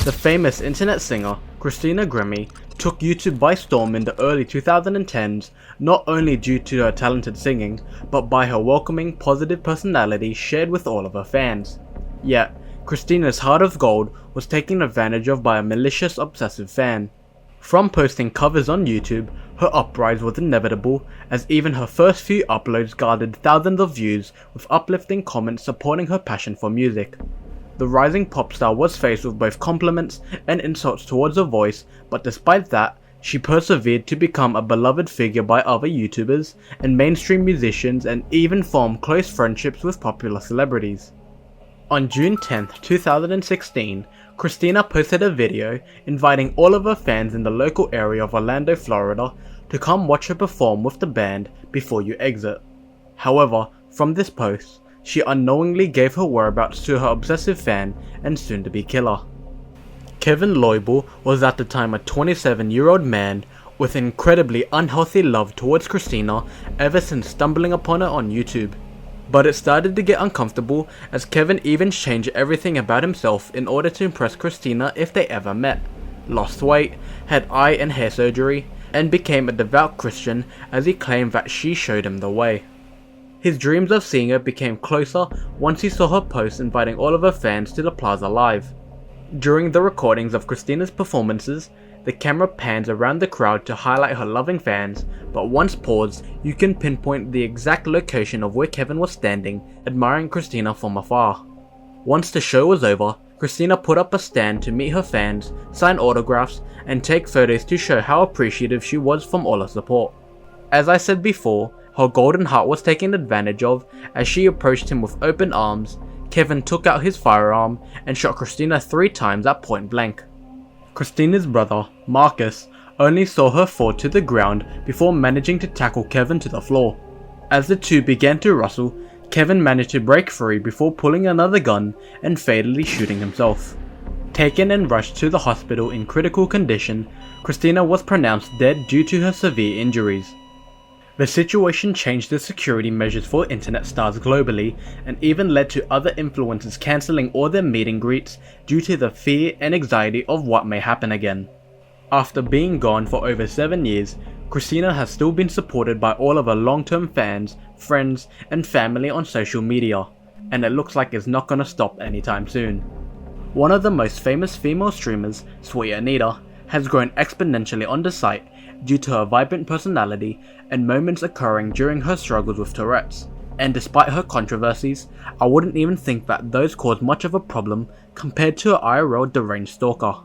The famous internet singer Christina Grimmie took YouTube by storm in the early 2010s, not only due to her talented singing, but by her welcoming, positive personality shared with all of her fans. Yet, Christina's heart of gold was taken advantage of by a malicious, obsessive fan. From posting covers on YouTube, her uprise was inevitable, as even her first few uploads garnered thousands of views with uplifting comments supporting her passion for music. The rising pop star was faced with both compliments and insults towards her voice, but despite that, she persevered to become a beloved figure by other YouTubers and mainstream musicians, and even formed close friendships with popular celebrities. On June 10, 2016, Christina posted a video inviting all of her fans in the local area of Orlando, Florida to come watch her perform with the band Before You Exit. However, from this post, she unknowingly gave her whereabouts to her obsessive fan and soon-to-be killer. Kevin Loibl was at the time a 27-year-old man with incredibly unhealthy love towards Christina ever since stumbling upon her on YouTube. But it started to get uncomfortable, as Kevin even changed everything about himself in order to impress Christina if they ever met, lost weight, had eye and hair surgery, and became a devout Christian, as he claimed that she showed him the way. His dreams of seeing her became closer once he saw her post inviting all of her fans to the Plaza Live. During the recordings of Christina's performances, the camera pans around the crowd to highlight her loving fans, but once paused, you can pinpoint the exact location of where Kevin was standing, admiring Christina from afar. Once the show was over, Christina put up a stand to meet her fans, sign autographs, and take photos to show how appreciative she was from all her support. As I said before, her golden heart was taken advantage of. As she approached him with open arms, Kevin took out his firearm and shot Christina 3 times at point blank. Christina's brother, Marcus, only saw her fall to the ground before managing to tackle Kevin to the floor. As the two began to wrestle, Kevin managed to break free before pulling another gun and fatally shooting himself. Taken and rushed to the hospital in critical condition, Christina was pronounced dead due to her severe injuries. The situation changed the security measures for internet stars globally, and even led to other influencers cancelling all their meet and greets due to the fear and anxiety of what may happen again. After being gone for over 7 years, Christina has still been supported by all of her long-term fans, friends, and family on social media, and it looks like it's not gonna stop anytime soon. One of the most famous female streamers, Sweet Anita, has grown exponentially on the site due to her vibrant personality and moments occurring during her struggles with Tourette's. And despite her controversies, I wouldn't even think that those caused much of a problem compared to her IRL deranged stalker.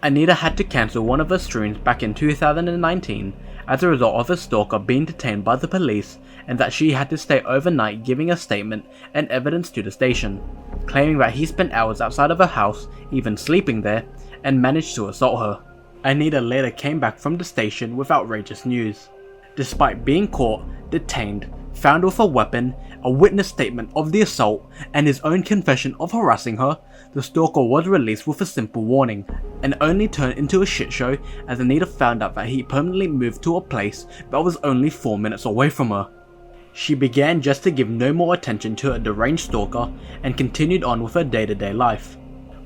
Anita had to cancel one of her streams back in 2019 as a result of a stalker being detained by the police, and that she had to stay overnight giving a statement and evidence to the station, claiming that he spent hours outside of her house, even sleeping there, and managed to assault her. Anita later came back from the station with outrageous news. Despite being caught, detained, found with a weapon, a witness statement of the assault, and his own confession of harassing her, the stalker was released with a simple warning, and only turned into a shit show as Anita found out that he permanently moved to a place that was only 4 minutes away from her. She began just to give no more attention to her deranged stalker and continued on with her day-to-day life.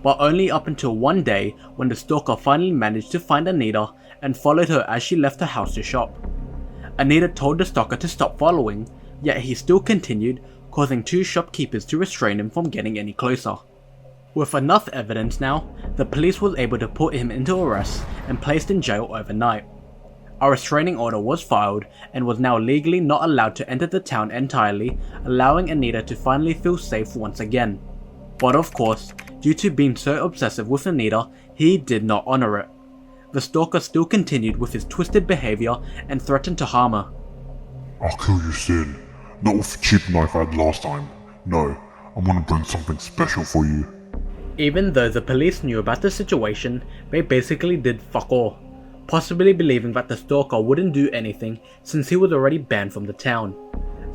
But only up until one day when the stalker finally managed to find Anita and followed her as she left her house to shop. Anita told the stalker to stop following, yet he still continued, causing 2 shopkeepers to restrain him from getting any closer. With enough evidence now, the police was able to put him into arrest and placed in jail overnight. A restraining order was filed and was now legally not allowed to enter the town entirely, allowing Anita to finally feel safe once again. But of course, due to being so obsessive with Anita, he did not honor it. The stalker still continued with his twisted behavior and threatened to harm her. I'll kill you soon. Not with the cheap knife I had last time. No, I'm gonna bring something special for you. Even though the police knew about the situation, they basically did fuck all, possibly believing that the stalker wouldn't do anything since he was already banned from the town.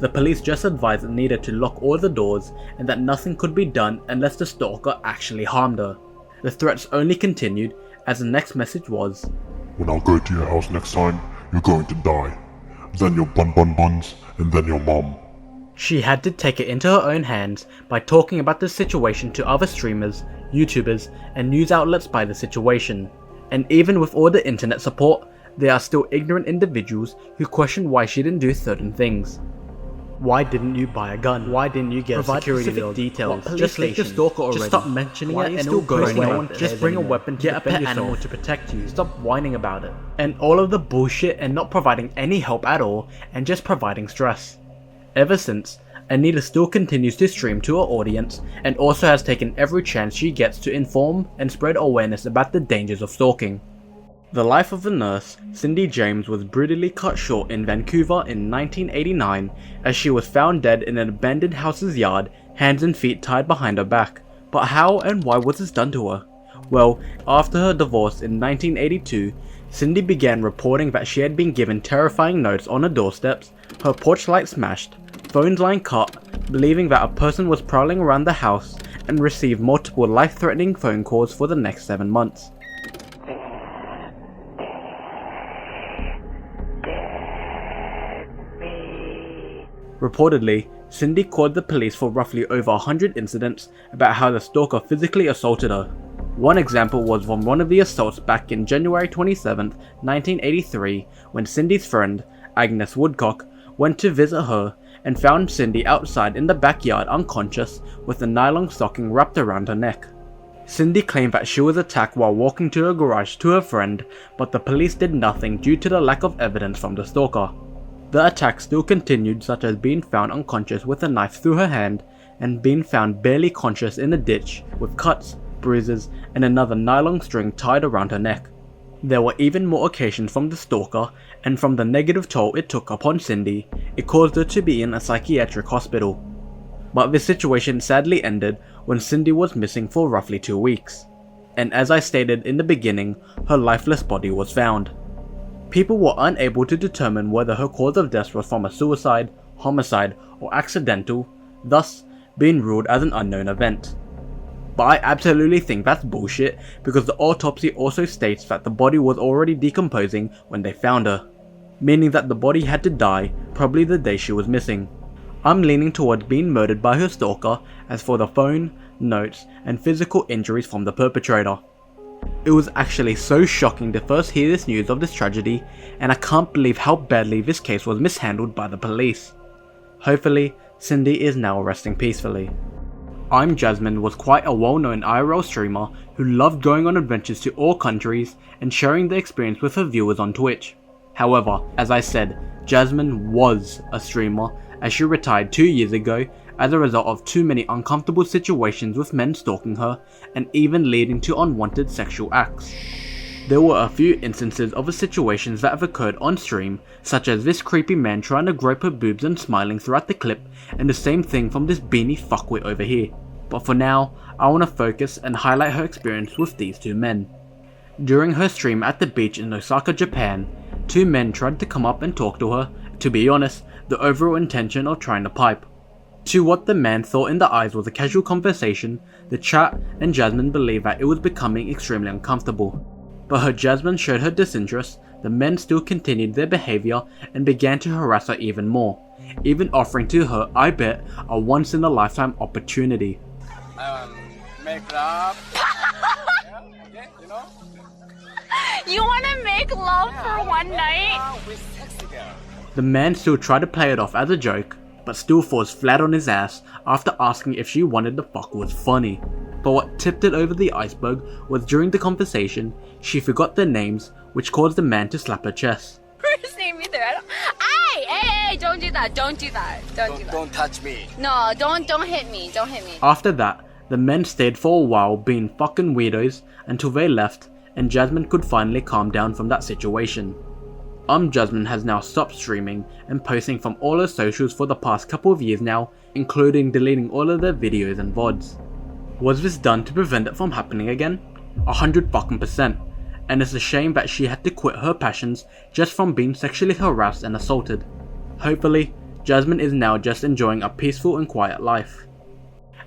The police just advised Anita to lock all the doors and that nothing could be done unless the stalker actually harmed her. The threats only continued, as the next message was, When I'll go to your house next time, you're going to die. Then your buns, and then your mom. She had to take it into her own hands by talking about the situation to other streamers, YouTubers, and news outlets by the situation. And even with all the internet support, there are still ignorant individuals who question why she didn't do certain things. Why didn't you buy a gun? Why didn't you get Provide security specific details? What Just leave the stalker already. Just stop mentioning it and it'll go away. Just bring a weapon to get a pet animal to protect you. Stop whining about it. And all of the bullshit and not providing any help at all and just providing stress. Ever since, Anita still continues to stream to her audience and also has taken every chance she gets to inform and spread awareness about the dangers of stalking. The life of the nurse, Cindy James, was brutally cut short in Vancouver in 1989 as she was found dead in an abandoned house's yard, hands and feet tied behind her back. But how and why was this done to her? Well, after her divorce in 1982, Cindy began reporting that she had been given terrifying notes on her doorsteps, her porch light smashed, phones line cut, believing that a person was prowling around the house, and received multiple life-threatening phone calls for the next 7 months. Reportedly, Cindy called the police for roughly over 100 incidents about how the stalker physically assaulted her. One example was from one of the assaults back in January 27, 1983, when Cindy's friend, Agnes Woodcock, went to visit her and found Cindy outside in the backyard unconscious with a nylon stocking wrapped around her neck. Cindy claimed that she was attacked while walking to her garage to her friend, but the police did nothing due to the lack of evidence from the stalker. The attack still continued, such as being found unconscious with a knife through her hand and being found barely conscious in a ditch with cuts, bruises, and another nylon string tied around her neck. There were even more occasions from the stalker, and from the negative toll it took upon Cindy, it caused her to be in a psychiatric hospital. But this situation sadly ended when Cindy was missing for roughly 2 weeks. And as I stated in the beginning, her lifeless body was found. People were unable to determine whether her cause of death was from a suicide, homicide, or accidental, thus being ruled as an unknown event. But I absolutely think that's bullshit because the autopsy also states that the body was already decomposing when they found her, meaning that the body had to die probably the day she was missing. I'm leaning towards being murdered by her stalker as for the phone, notes, and physical injuries from the perpetrator. It was actually so shocking to first hear this news of this tragedy, and I can't believe how badly this case was mishandled by the police. Hopefully, Cindy is now resting peacefully. ImJasminee was quite a well-known IRL streamer who loved going on adventures to all countries and sharing the experience with her viewers on Twitch. However, as I said, Jasminee was a streamer as she retired 2 years ago as a result of too many uncomfortable situations with men stalking her and even leading to unwanted sexual acts. There were a few instances of the situations that have occurred on stream, such as this creepy man trying to grope her boobs and smiling throughout the clip, and the same thing from this beanie fuckwit over here. But for now, I want to focus and highlight her experience with these 2 men. During her stream at the beach in Osaka, Japan, 2 men tried to come up and talk to her, to be honest, the overall intention of trying to pipe. To what the man thought in the eyes was a casual conversation, the chat and Jasminee believed that it was becoming extremely uncomfortable. But her Jasminee showed her disinterest, the men still continued their behaviour and began to harass her even more, even offering to her, I bet, a once in a lifetime opportunity. Make love. Yeah, okay, you know? You wanna make love for one night? With sexy girl. The man still tried to play it off as a joke, but still falls flat on his ass after asking if she wanted to fuck was funny. But what tipped it over the iceberg was during the conversation, she forgot their names, which caused the man to slap her chest. First name either. Hey, don't do that. Don't do that. Don't do that. Don't touch me. No, don't hit me. Don't hit me. After that, the men stayed for a while being fucking weirdos until they left and Jasminee could finally calm down from that situation. ImJasminee has now stopped streaming and posting from all her socials for the past couple of years now, including deleting all of their videos and VODs. Was this done to prevent it from happening again? 100%. And it's a shame that she had to quit her passions just from being sexually harassed and assaulted. Hopefully, Jasminee is now just enjoying a peaceful and quiet life.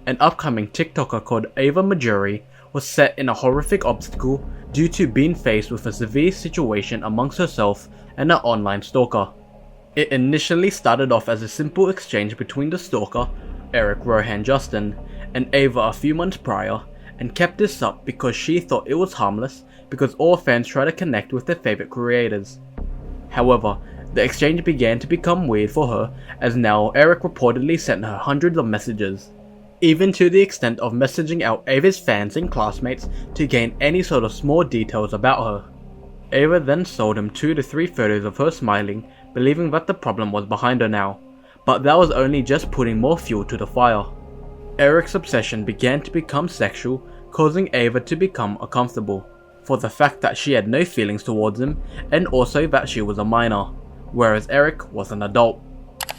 An upcoming TikToker called AvaMajuryyy was set in a horrific obstacle due to being faced with a severe situation amongst herself and her online stalker. It initially started off as a simple exchange between the stalker, Eric Rohan Justin, and Ava a few months prior, and kept this up because she thought it was harmless because all fans try to connect with their favourite creators. However, the exchange began to become weird for her, as now Eric reportedly sent her hundreds of messages, even to the extent of messaging out Ava's fans and classmates to gain any sort of small details about her. Ava then sold him 2 to 3 photos of her smiling, believing that the problem was behind her now, but that was only just putting more fuel to the fire. Eric's obsession began to become sexual, causing Ava to become uncomfortable, for the fact that she had no feelings towards him, and also that she was a minor, whereas Eric was an adult.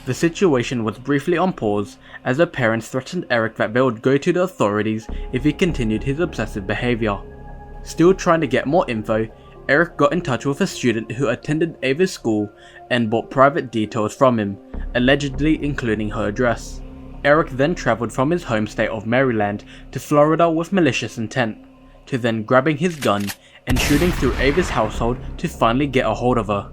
The situation was briefly on pause, as her parents threatened Eric that they would go to the authorities if he continued his obsessive behaviour. Still trying to get more info, Eric got in touch with a student who attended Ava's school and bought private details from him, allegedly including her address. Eric then travelled from his home state of Maryland to Florida with malicious intent, to then grabbing his gun and shooting through Ava's household to finally get a hold of her.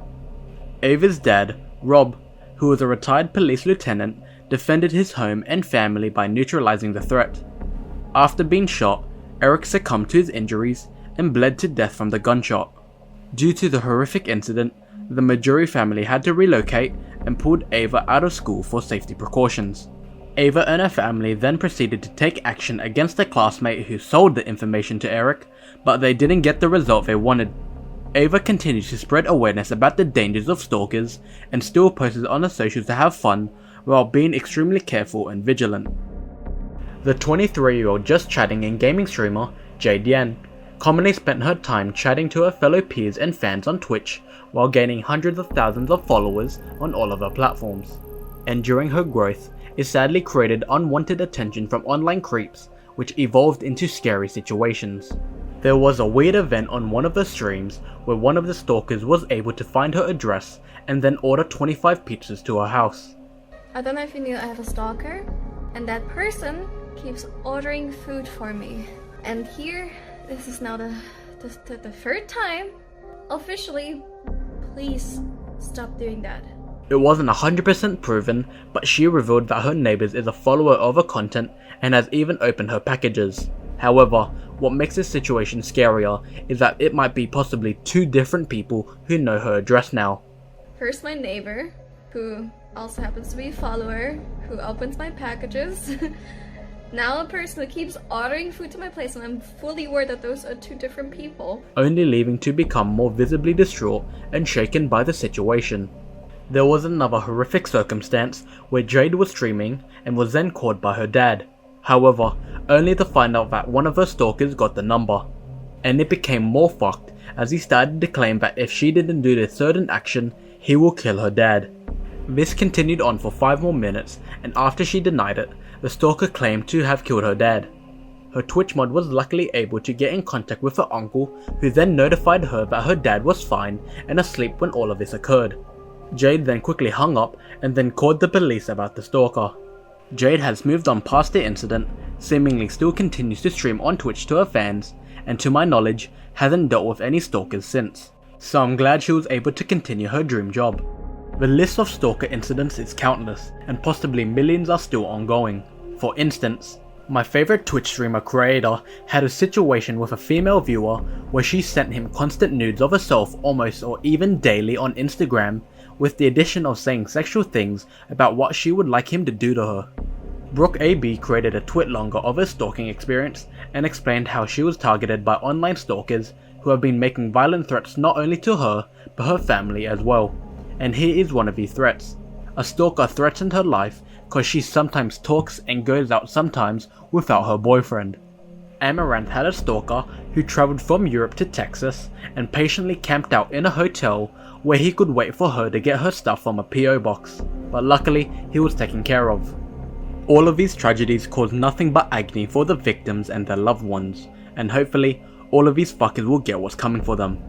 Ava's dad, Rob, who was a retired police lieutenant, defended his home and family by neutralizing the threat. After being shot, Eric succumbed to his injuries and bled to death from the gunshot. Due to the horrific incident, the Majuryyy family had to relocate and pulled Ava out of school for safety precautions. Ava and her family then proceeded to take action against a classmate who sold the information to Eric, but they didn't get the result they wanted. Ava continues to spread awareness about the dangers of stalkers and still posts on the socials to have fun while being extremely careful and vigilant. The 23-year-old just chatting and gaming streamer, JadeyAnh, commonly spent her time chatting to her fellow peers and fans on Twitch while gaining hundreds of thousands of followers on all of her platforms. And during her growth, it sadly created unwanted attention from online creeps, which evolved into scary situations. There was a weird event on one of her streams where one of the stalkers was able to find her address and then order 25 pizzas to her house. I don't know if you knew I have a stalker, and that person keeps ordering food for me. And here, this is now the 3rd time. Officially, please stop doing that. It wasn't 100% proven, but she revealed that her neighbours is a follower of her content and has even opened her packages. However, what makes this situation scarier is that it might be possibly 2 different people who know her address now. First, my neighbor, who also happens to be a follower, who opens my packages. Now a person who keeps ordering food to my place, and I'm fully aware that those are 2 different people. Only leaving to become more visibly distraught and shaken by the situation. There was another horrific circumstance where Jade was streaming and was then called by her dad. However, only to find out that one of her stalkers got the number. And it became more fucked as he started to claim that if she didn't do this certain action, he will kill her dad. This continued on for 5 more minutes, and after she denied it, the stalker claimed to have killed her dad. Her Twitch mod was luckily able to get in contact with her uncle, who then notified her that her dad was fine and asleep when all of this occurred. Jade then quickly hung up and then called the police about the stalker. Jade has moved on past the incident, seemingly still continues to stream on Twitch to her fans, and to my knowledge, hasn't dealt with any stalkers since. So I'm glad she was able to continue her dream job. The list of stalker incidents is countless, and possibly millions are still ongoing. For instance, my favourite Twitch streamer creator had a situation with a female viewer where she sent him constant nudes of herself almost or even daily on Instagram, with the addition of saying sexual things about what she would like him to do to her. Brooke AB created a twit longer of her stalking experience and explained how she was targeted by online stalkers who have been making violent threats not only to her, but her family as well. And here is one of these threats. A stalker threatened her life cause she sometimes talks and goes out sometimes without her boyfriend. Amaranth had a stalker who travelled from Europe to Texas and patiently camped out in a hotel where he could wait for her to get her stuff from a PO box, but luckily he was taken care of. All of these tragedies caused nothing but agony for the victims and their loved ones, and hopefully all of these fuckers will get what's coming for them.